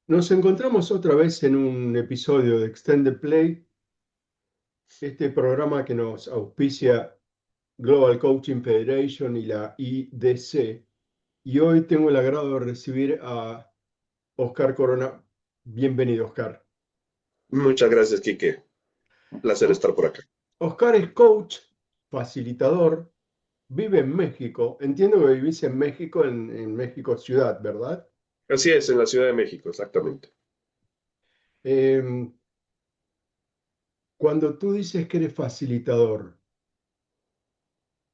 Nos encontramos otra vez en un episodio de Extended Play, este programa que nos auspicia Global Coaching Federation y la IDC. Y hoy tengo el agrado de recibir a Oscar Corona. Bienvenido, Oscar. Muchas gracias, Quique. Un placer O- estar por acá. Oscar es coach, facilitador, vive en México. Entiendo que vivís en México, en México ciudad, ¿verdad? Así es, en la Ciudad de México, exactamente. Em, Cuando tú dices que eres facilitador,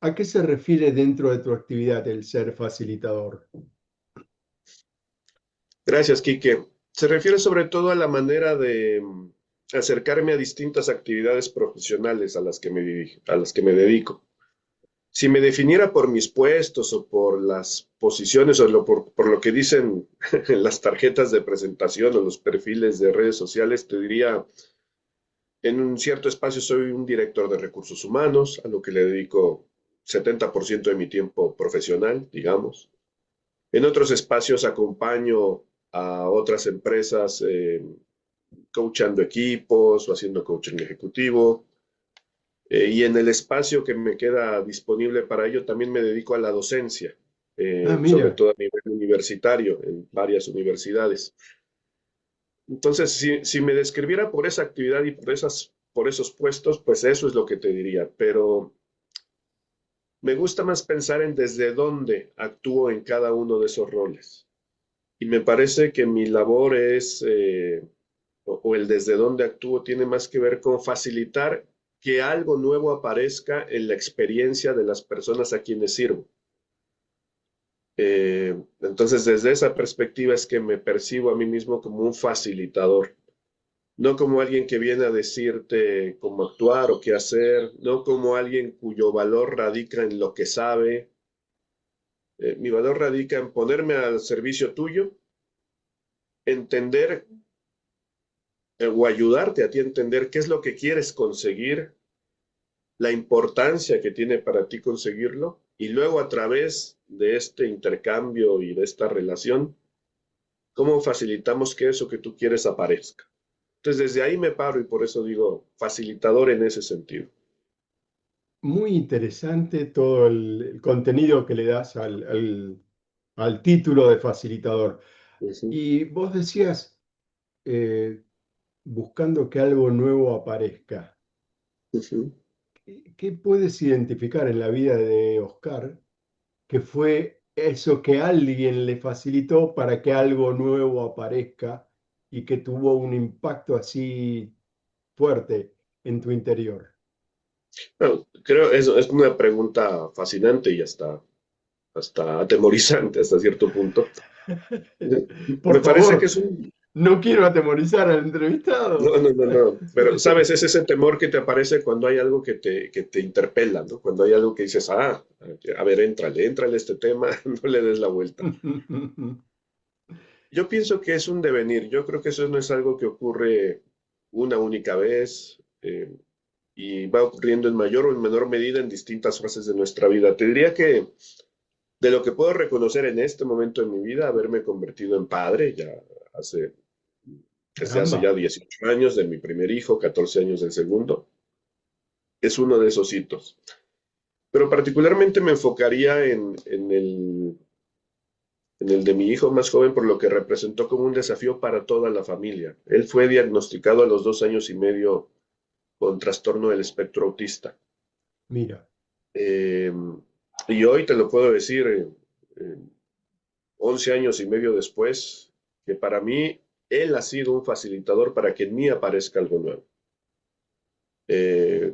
¿a qué se refiere dentro de tu actividad el ser facilitador? Gracias, Quique. Se refiere sobre todo a la manera de acercarme a distintas actividades profesionales a las que me dedico. Si me definiera por mis puestos o por las posiciones o por lo que dicen en las tarjetas de presentación o los perfiles de redes sociales, te diría, en un cierto espacio soy un director de recursos humanos, a lo que le dedico 70% de mi tiempo profesional, digamos. En otros espacios acompaño a otras empresas coachando equipos o haciendo coaching ejecutivo. Y en el espacio que me queda disponible para ello también me dedico a la docencia, Ah, sobre mira, todo a nivel universitario en varias universidades. Entonces, si me describiera por esa actividad y por esos puestos, pues eso es lo que te diría. Pero me gusta más pensar en desde dónde actúo en cada uno de esos roles. Y me parece que mi labor o el desde dónde actúo tiene más que ver con facilitar que algo nuevo aparezca en la experiencia de las personas a quienes sirvo. Entonces, desde esa perspectiva es que me percibo a mí mismo como un facilitador, no como alguien que viene a decirte cómo actuar o qué hacer, no como alguien cuyo valor radica en lo que sabe. Mi valor radica en ponerme al servicio tuyo, entender o ayudarte a ti a entender qué es lo que quieres conseguir, la importancia que tiene para ti conseguirlo, y luego a través de este intercambio y de esta relación, cómo facilitamos que eso que tú quieres aparezca. Entonces, desde ahí me paro y por eso digo facilitador en ese sentido. muy interesante todo el contenido que le das al título de facilitador. Ujú, Y vos decías, eh, buscando que algo nuevo aparezca. ujú. ¿Qué puedes identificar en la vida de Oscar que fue eso que alguien le facilitó para que algo nuevo aparezca y que tuvo un impacto así fuerte en tu interior? Bueno, creo eso es una pregunta fascinante y hasta atemorizante hasta cierto punto. Por Me parece favor, que es un... no quiero atemorizar al entrevistado. No, no, no, no. Pero, ¿sabes? Es ese temor que te aparece cuando hay algo que te interpela, ¿no? Cuando hay algo que dices, a ver, éntrale a este tema, no le des la vuelta. Yo pienso que es un devenir. Yo creo que eso no es algo que ocurre una única vez y va ocurriendo en mayor o en menor medida en distintas fases de nuestra vida. Te diría que de lo que puedo reconocer en este momento de mi vida, haberme convertido en padre, ya hace, desde hace ya Caramba. 18 años de mi primer hijo, 14 años del segundo, es uno de esos hitos. Pero particularmente me enfocaría en el de mi hijo más joven, por lo que representó como un desafío para toda la familia. Él fue diagnosticado a los 2 años y medio con trastorno del espectro autista. Mira, Eh, y hoy te lo puedo decir, 11 años y medio después, que para mí él ha sido un facilitador para que en mí aparezca algo nuevo.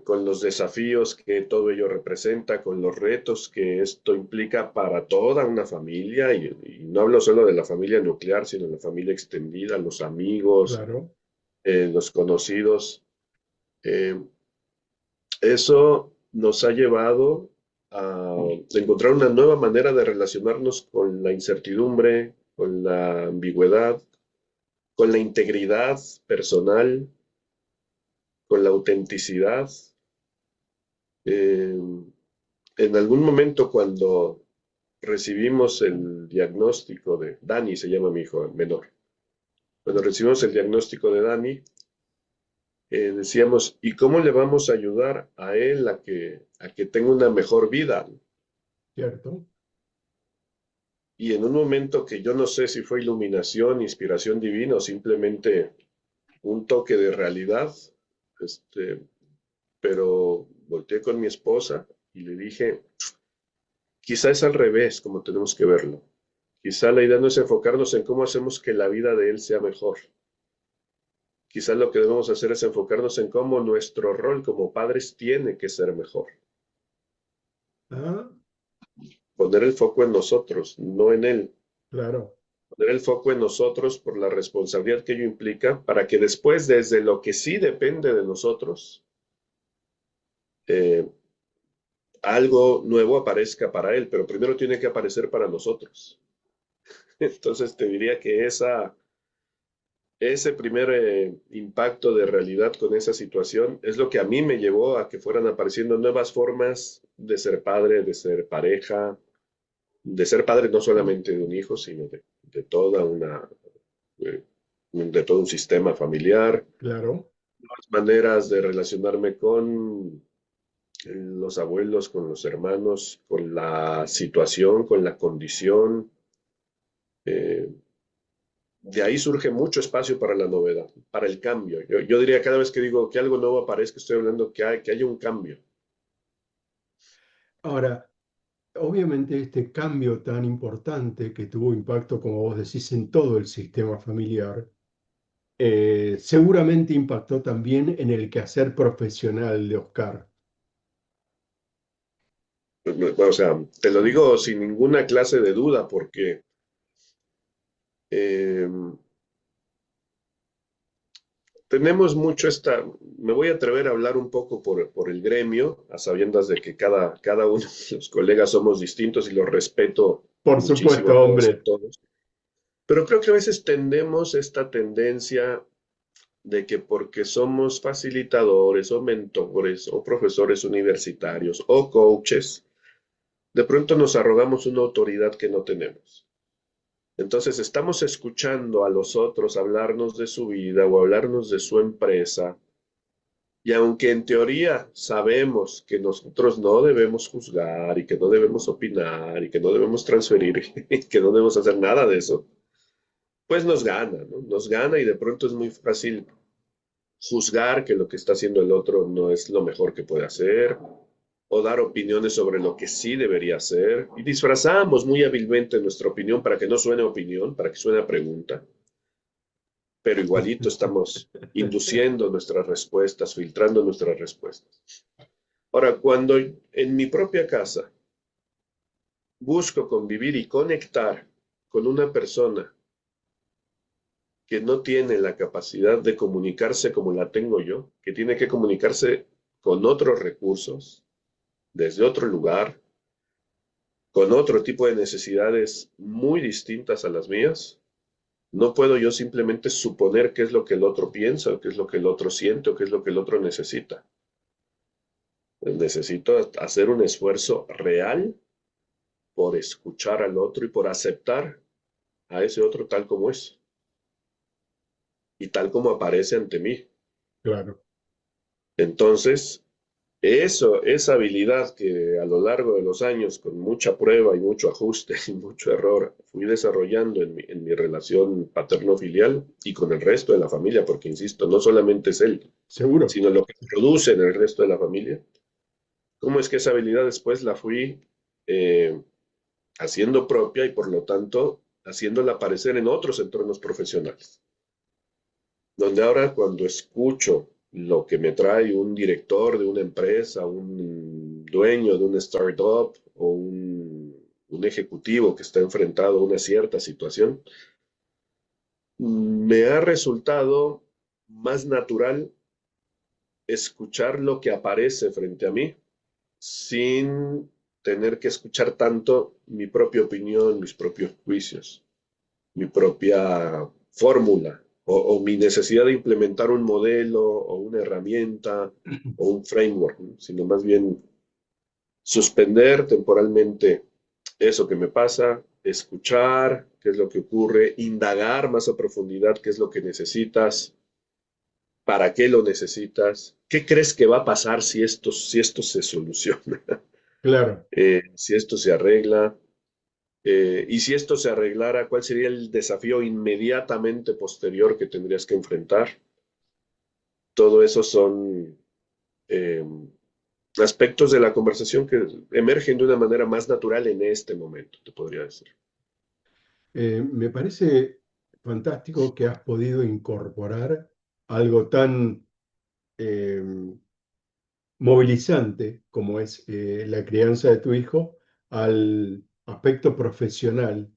Con los desafíos que todo ello representa, con los retos que esto implica para toda una familia, y no hablo solo de la familia nuclear, sino de la familia extendida, los amigos, claro. los conocidos. Eh, Eso nos ha llevado a encontrar una nueva manera de relacionarnos con la incertidumbre, con la ambigüedad, con la integridad personal, con la autenticidad. Eh, en algún momento cuando recibimos el diagnóstico de Dani, se llama mi hijo menor, Cuando recibimos el diagnóstico de Dani, decíamos, ¿y cómo le vamos a ayudar a él a que tenga una mejor vida? ¿cierto? Y en un momento que yo no sé si fue iluminación, inspiración divina o simplemente un toque de realidad, este, pero volteé con mi esposa y le dije, quizá es al revés como tenemos que verlo. Quizá la idea no es enfocarnos en cómo hacemos que la vida de él sea mejor. Quizá lo que debemos hacer es enfocarnos en cómo nuestro rol como padres tiene que ser mejor. Ah, Poner el foco en nosotros, no en él. claro. Poner el foco en nosotros por la responsabilidad que ello implica para que después, desde lo que sí depende de nosotros, eh, algo nuevo aparezca para él, pero primero tiene que aparecer para nosotros. Entonces te diría que ese primer impacto de realidad con esa situación es lo que a mí me llevó a que fueran apareciendo nuevas formas de ser padre, de ser pareja, de ser padre no solamente de un hijo, sino de toda eh, de todo un sistema familiar, Claro. maneras de relacionarme con los abuelos, con los hermanos, con la situación, con la condición. eh, de ahí surge mucho espacio para la novedad, para el cambio. Yo diría cada vez que digo que algo nuevo aparezca, estoy hablando que haya un cambio. Ahora, obviamente este cambio tan importante que tuvo impacto, como vos decís, en todo el sistema familiar, seguramente impactó también en el quehacer profesional de Oscar. O sea, te lo digo sin ninguna clase de duda, porque eh, tenemos mucho me voy a atrever a hablar un poco por el gremio, a sabiendas de que cada uno de los colegas somos distintos y los respeto Por muchísimo supuesto, a todos y a hombre. todos. Pero creo que a veces tendemos esta tendencia de que porque somos facilitadores o mentores o profesores universitarios o coaches, de pronto nos arrogamos una autoridad que no tenemos. Entonces estamos escuchando a los otros hablarnos de su vida o hablarnos de su empresa. Y aunque en teoría sabemos que nosotros no debemos juzgar y que no debemos opinar y que no debemos transferir y que no debemos hacer nada de eso, pues nos gana, ¿no? Nos gana y de pronto es muy fácil juzgar que lo que está haciendo el otro no es lo mejor que puede hacer o dar opiniones sobre lo que sí debería hacer y disfrazamos muy hábilmente nuestra opinión para que no suene opinión, para que suene a pregunta, pero igualito estamos induciendo nuestras respuestas, filtrando nuestras respuestas. Ahora, cuando en mi propia casa busco convivir y conectar con una persona que no tiene la capacidad de comunicarse como la tengo yo, que tiene que comunicarse con otros recursos, desde otro lugar, con otro tipo de necesidades muy distintas a las mías, no puedo yo simplemente suponer qué es lo que el otro piensa, o qué es lo que el otro siente, o qué es lo que el otro necesita. Necesito hacer un esfuerzo real por escuchar al otro y por aceptar a ese otro tal como es y tal como aparece ante mí. Claro. Entonces, esa habilidad que a lo largo de los años, con mucha prueba y mucho ajuste y mucho error, fui desarrollando en mi relación paterno-filial y con el resto de la familia, porque insisto, no solamente es él, Seguro. sino lo que produce en el resto de la familia. ¿Cómo es que esa habilidad después la fui eh, haciendo propia y por lo tanto haciéndola aparecer en otros entornos profesionales? Donde ahora cuando escucho lo que me trae un director de una empresa, un dueño de una startup o un ejecutivo que está enfrentado a una cierta situación, me ha resultado más natural escuchar lo que aparece frente a mí sin tener que escuchar tanto mi propia opinión, mis propios juicios, mi propia fórmula o mi necesidad de implementar un modelo o una herramienta o un framework, ¿no? Sino más bien suspender temporalmente eso que me pasa, escuchar qué es lo que ocurre, indagar más a profundidad qué es lo que necesitas, para qué lo necesitas, qué crees que va a pasar si esto se soluciona, Claro. si esto se arregla, y si esto se arreglara, ¿cuál sería el desafío inmediatamente posterior que tendrías que enfrentar? Todo eso son eh, aspectos de la conversación que emergen de una manera más natural en este momento, te podría decir. Me parece fantástico que has podido incorporar algo tan eh, movilizante como es la crianza de tu hijo al aspecto profesional,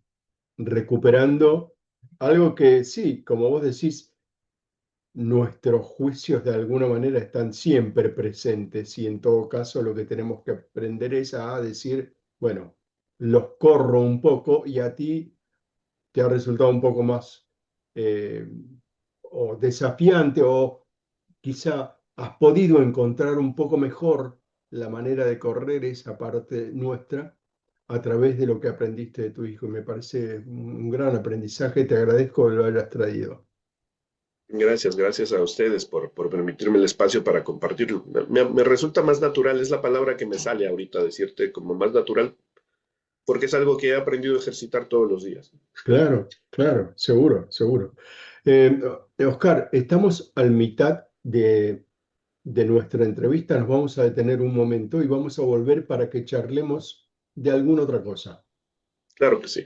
recuperando algo que sí, como vos decís, nuestros juicios de alguna manera están siempre presentes y en todo caso lo que tenemos que aprender es a decir, bueno, los corro un poco y a ti te ha resultado un poco más eh, o desafiante o quizá has podido encontrar un poco mejor la manera de correr esa parte nuestra a través de lo que aprendiste de tu hijo. Y me parece un gran aprendizaje. Te agradezco que lo hayas traído. Gracias, gracias a ustedes por permitirme el espacio para compartirlo. Me resulta más natural, es la palabra que me sale ahorita decirte como más natural, porque es algo que he aprendido a ejercitar todos los días. Claro, claro, seguro, seguro. Oscar, estamos al mitad de nuestra entrevista. Nos vamos a detener un momento y vamos a volver para que charlemos de alguna otra cosa. Claro que sí.